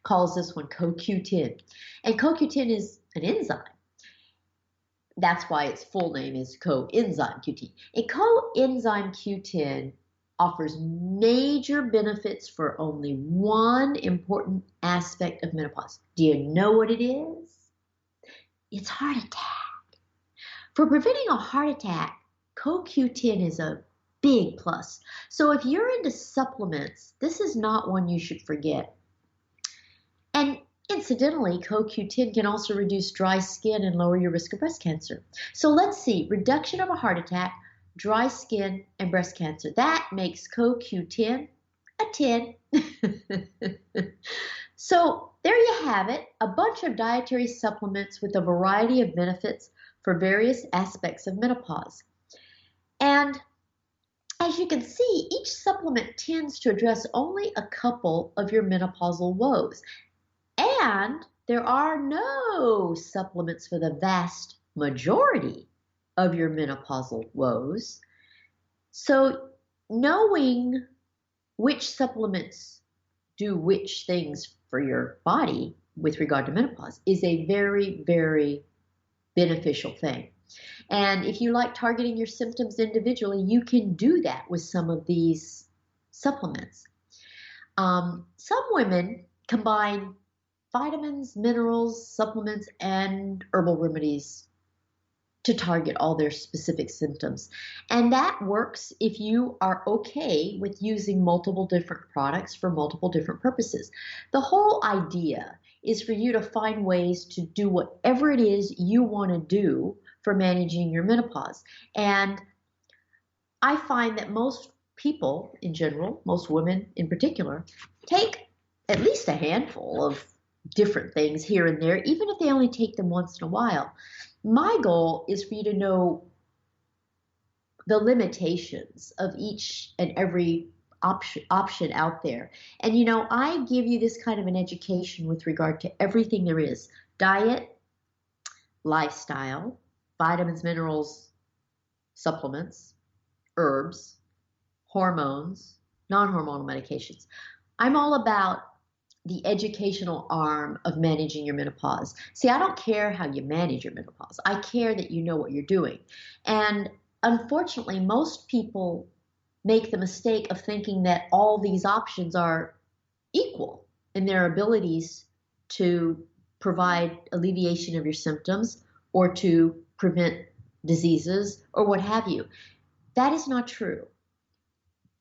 calls this one CoQ10. And CoQ10 is an enzyme. That's why its full name is coenzyme Q10. A coenzyme Q10 offers major benefits for only one important aspect of menopause. Do you know what it is? It's heart attack. For preventing a heart attack, CoQ10 is a big plus. So if you're into supplements, this is not one you should forget. And incidentally, CoQ10 can also reduce dry skin and lower your risk of breast cancer. So let's see, reduction of a heart attack, dry skin, and breast cancer. That makes CoQ10 a 10. So there you have it, a bunch of dietary supplements with a variety of benefits for various aspects of menopause. And as you can see, each supplement tends to address only a couple of your menopausal woes. And there are no supplements for the vast majority of your menopausal woes. So knowing which supplements do which things for your body with regard to menopause is a very, very beneficial thing. And if you like targeting your symptoms individually, you can do that with some of these supplements. Some women combine vitamins, minerals, supplements, and herbal remedies to target all their specific symptoms. And that works if you are okay with using multiple different products for multiple different purposes. The whole idea is for you to find ways to do whatever it is you want to do for managing your menopause. And I find that most people in general, most women in particular, take at least a handful of different things here and there, even if they only take them once in a while. My goal is for you to know the limitations of each and every option out there. And I give you this kind of an education with regard to everything there is: diet, lifestyle, vitamins, minerals, supplements, herbs, hormones, non-hormonal medications. I'm all about the educational arm of managing your menopause. See, I don't care how you manage your menopause. I care that you know what you're doing. And unfortunately, most people make the mistake of thinking that all these options are equal in their abilities to provide alleviation of your symptoms or to prevent diseases or what have you. That is not true.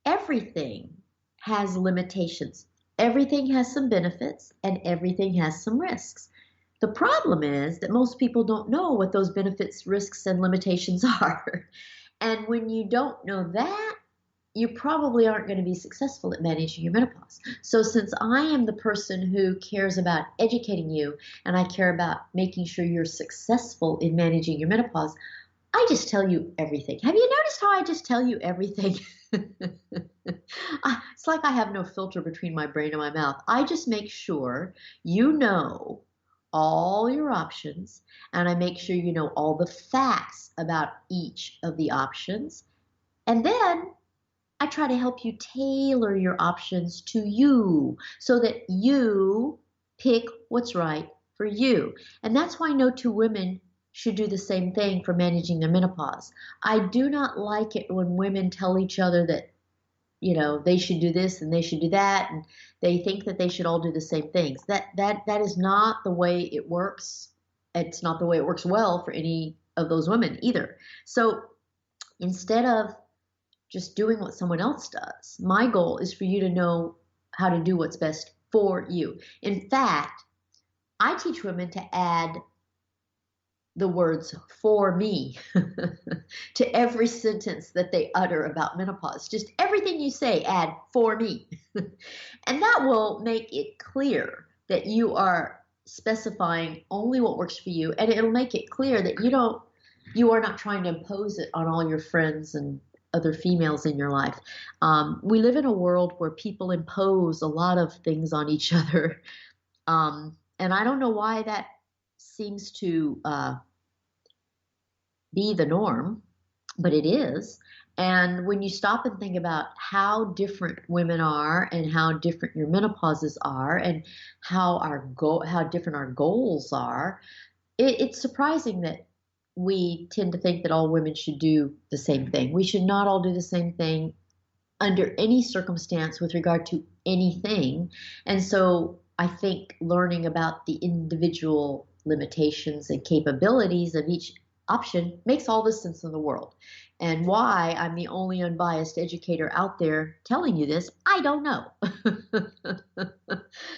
Everything has limitations. Everything has some benefits and everything has some risks. The problem is that most people don't know what those benefits, risks, and limitations are. And when you don't know that, you probably aren't going to be successful at managing your menopause. So since I am the person who cares about educating you and I care about making sure you're successful in managing your menopause, I just tell you everything. Have you noticed how I just tell you everything? It's like I have no filter between my brain and my mouth. I just make sure you know all your options, and I make sure you know all the facts about each of the options. And then I try to help you tailor your options to you so that you pick what's right for you. And that's why no two women should do the same thing for managing their menopause. I do not like it when women tell each other that, they should do this and they should do that, and they think that they should all do the same things. That is not the way it works. It's not the way it works well for any of those women either. So instead of just doing what someone else does, my goal is for you to know how to do what's best for you. In fact, I teach women to add the words "for me" to every sentence that they utter about menopause. Just everything you say, add "for me." And that will make it clear that you are specifying only what works for you, and it'll make it clear that you are not trying to impose it on all your friends and other females in your life. We live in a world where people impose a lot of things on each other. And I don't know why that seems to be the norm, but it is. And when you stop and think about how different women are and how different your menopauses are and how different our goals are, it's surprising that we tend to think that all women should do the same thing. We should not all do the same thing under any circumstance with regard to anything. And so I think learning about the individual limitations and capabilities of each option makes all the sense in the world. And why I'm the only unbiased educator out there telling you this, I don't know.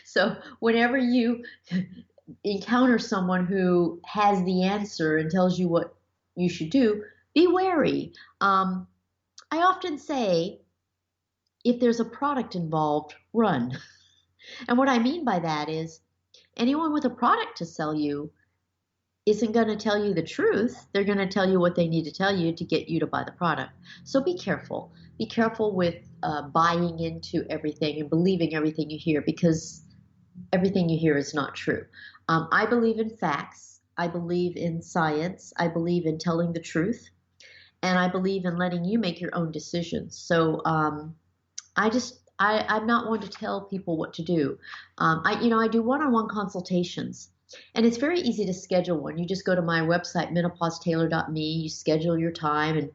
So whenever you encounter someone who has the answer and tells you what you should do, be wary. I often say, if there's a product involved, run. And what I mean by that is anyone with a product to sell you isn't going to tell you the truth. They're going to tell you what they need to tell you to get you to buy the product. So be careful. Be careful with buying into everything and believing everything you hear, because everything you hear is not true. I believe in facts. I believe in science. I believe in telling the truth. And I believe in letting you make your own decisions. So I'm not one to tell people what to do. I do one-on-one consultations, and it's very easy to schedule one. You just go to my website, menopausetailor.me, you schedule your time, and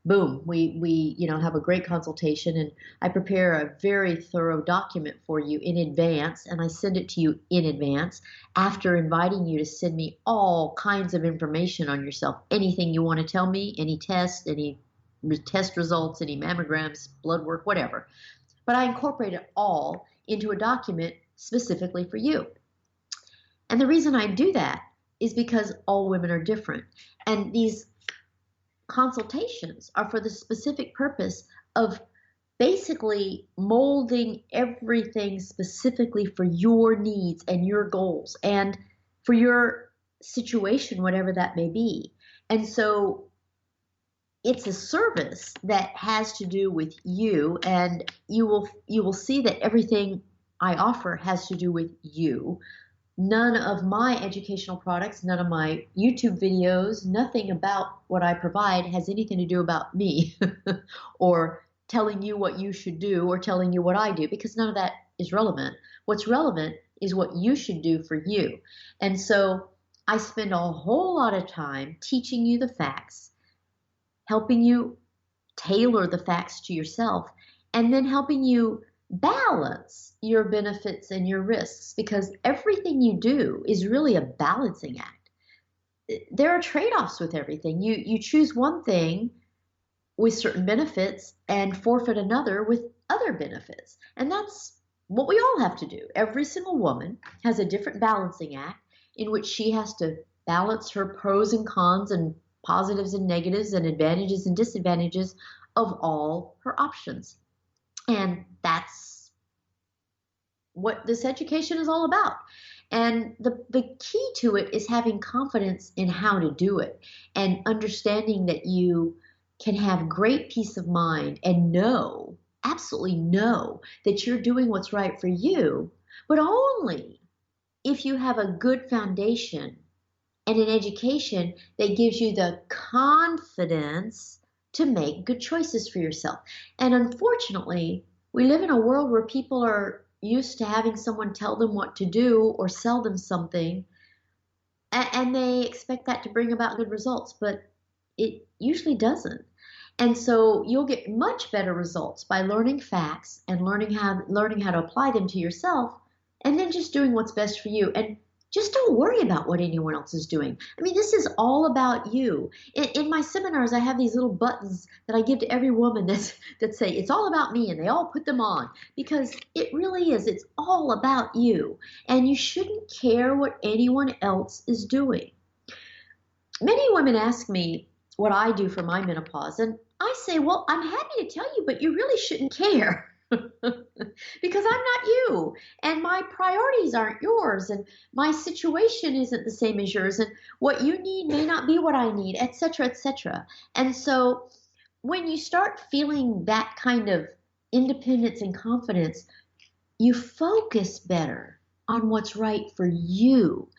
boom, we have a great consultation, and I prepare a very thorough document for you in advance, and I send it to you in advance after inviting you to send me all kinds of information on yourself, anything you want to tell me, any test, any test results, any mammograms, blood work, whatever. But I incorporate it all into a document specifically for you. And the reason I do that is because all women are different. And these consultations are for the specific purpose of basically molding everything specifically for your needs and your goals and for your situation, whatever that may be. And so it's a service that has to do with you, and you will see that everything I offer has to do with you. None of my educational products, none of my YouTube videos, nothing about what I provide has anything to do about me or telling you what you should do or telling you what I do, because none of that is relevant. What's relevant is what you should do for you. And so I spend a whole lot of time teaching you the facts, helping you tailor the facts to yourself, and then helping you balance your benefits and your risks, because everything you do is really a balancing act. There are trade-offs with everything. You choose one thing with certain benefits and forfeit another with other benefits. And that's what we all have to do. Every single woman has a different balancing act in which she has to balance her pros and cons and positives and negatives and advantages and disadvantages of all her options. And that's what this education is all about. And the key to it is having confidence in how to do it and understanding that you can have great peace of mind and know, absolutely know, that you're doing what's right for you, but only if you have a good foundation and an education that gives you the confidence to make good choices for yourself. And unfortunately, we live in a world where people are used to having someone tell them what to do or sell them something, and they expect that to bring about good results, but it usually doesn't. And so you'll get much better results by learning facts and learning how to apply them to yourself, and then just doing what's best for you. And just don't worry about what anyone else is doing. I mean, this is all about you. In my seminars, I have these little buttons that I give to every woman that say, it's all about me, and they all put them on, because it really is. It's all about you, and you shouldn't care what anyone else is doing. Many women ask me what I do for my menopause, and I say, well, I'm happy to tell you, but you really shouldn't care. Because I'm not you, and my priorities aren't yours, and my situation isn't the same as yours, and what you need may not be what I need, etc., etc. And so when you start feeling that kind of independence and confidence, you focus better on what's right for you.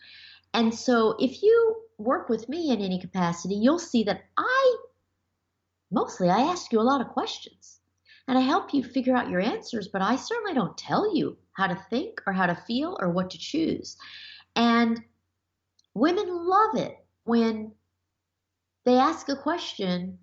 And so if you work with me in any capacity, you'll see that I mostly I ask you a lot of questions and I help you figure out your answers, but I certainly don't tell you how to think or how to feel or what to choose. And women love it when they ask a question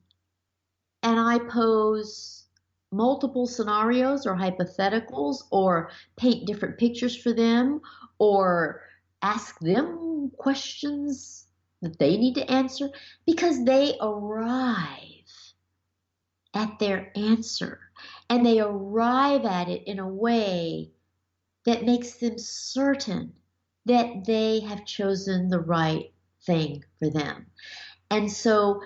and I pose multiple scenarios or hypotheticals or paint different pictures for them or ask them questions that they need to answer because they arrive at their answer and they arrive at it in a way that makes them certain that they have chosen the right thing for them. And so,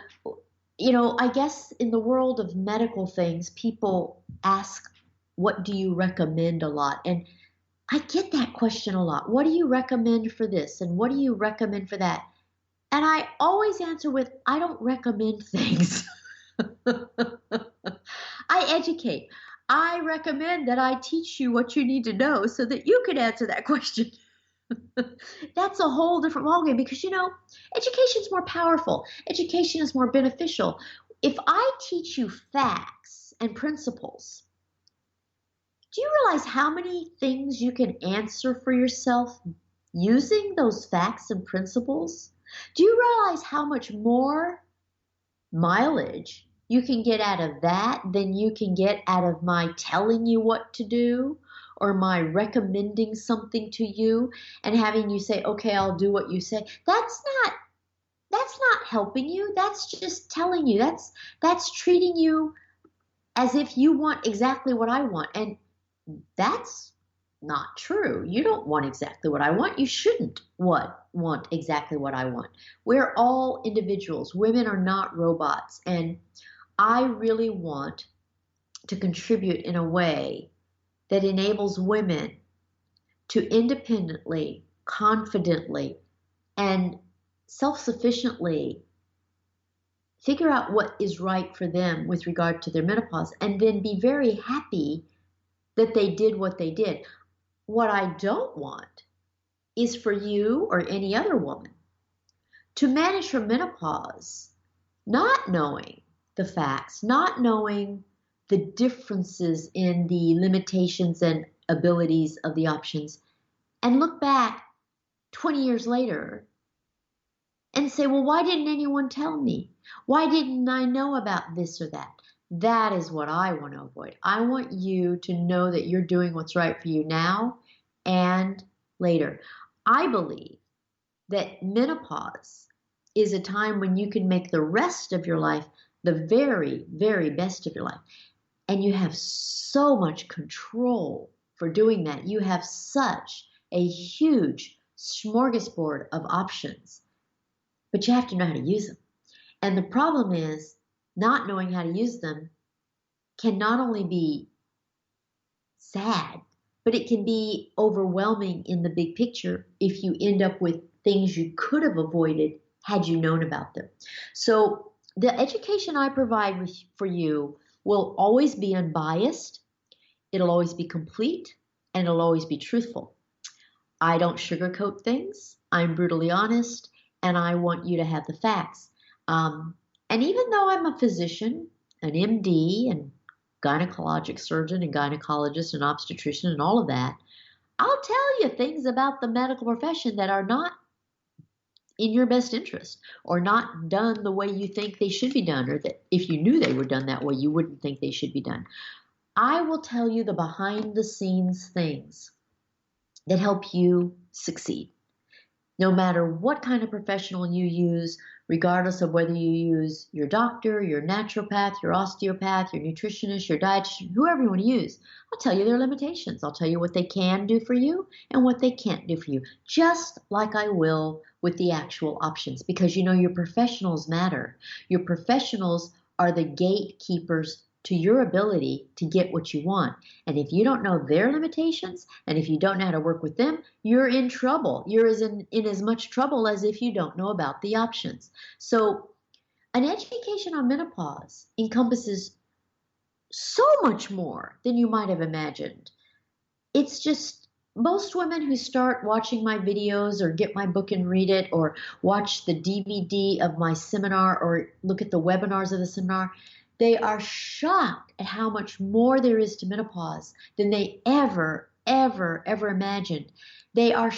I guess in the world of medical things, people ask, what do you recommend a lot? And I get that question a lot. What do you recommend for this? And what do you recommend for that? And I always answer with, I don't recommend things. I educate. I recommend that I teach you what you need to know so that you can answer that question. That's a whole different ballgame because, education is more powerful. Education is more beneficial. If I teach you facts and principles, do you realize how many things you can answer for yourself using those facts and principles? Do you realize how much more mileage you can get out of that than you can get out of my telling you what to do or my recommending something to you and having you say, okay, I'll do what you say? That's not helping you. That's just telling you. That's treating you as if you want exactly what I want. And that's not true. You don't want exactly what I want. You shouldn't want exactly what I want. We're all individuals. Women are not robots. And I really want to contribute in a way that enables women to independently, confidently, and self-sufficiently figure out what is right for them with regard to their menopause and then be very happy that they did what they did. What I don't want is for you or any other woman to manage her menopause not knowing the facts, not knowing the differences in the limitations and abilities of the options, and look back 20 years later and say, well, why didn't anyone tell me? Why didn't I know about this or that? That is what I want to avoid. I want you to know that you're doing what's right for you now and later. I believe that menopause is a time when you can make the rest of your life the very, very best of your life. And you have so much control for doing that. You have such a huge smorgasbord of options, but you have to know how to use them. And the problem is not knowing how to use them can not only be sad, but it can be overwhelming in the big picture if you end up with things you could have avoided had you known about them. So the education I provide for you will always be unbiased, it'll always be complete, and it'll always be truthful. I don't sugarcoat things. I'm brutally honest, and I want you to have the facts. And even though I'm a physician, an MD, and gynecologic surgeon, and gynecologist, and obstetrician, and all of that, I'll tell you things about the medical profession that are not in your best interest or not done the way you think they should be done, or that if you knew they were done that way, you wouldn't think they should be done. I will tell you the behind the scenes things that help you succeed. No matter what kind of professional you use, regardless of whether you use your doctor, your naturopath, your osteopath, your nutritionist, your dietitian, whoever you want to use, I'll tell you their limitations. I'll tell you what they can do for you and what they can't do for you, just like I will with the actual options, because your professionals matter. Your professionals are the gatekeepers to your ability to get what you want. And if you don't know their limitations, and if you don't know how to work with them, you're in trouble. You're in as much trouble as if you don't know about the options. So an education on menopause encompasses so much more than you might have imagined. It's just most women who start watching my videos or get my book and read it or watch the DVD of my seminar or look at the webinars of the seminar, They are shocked at how much more there is to menopause than they ever imagined. They are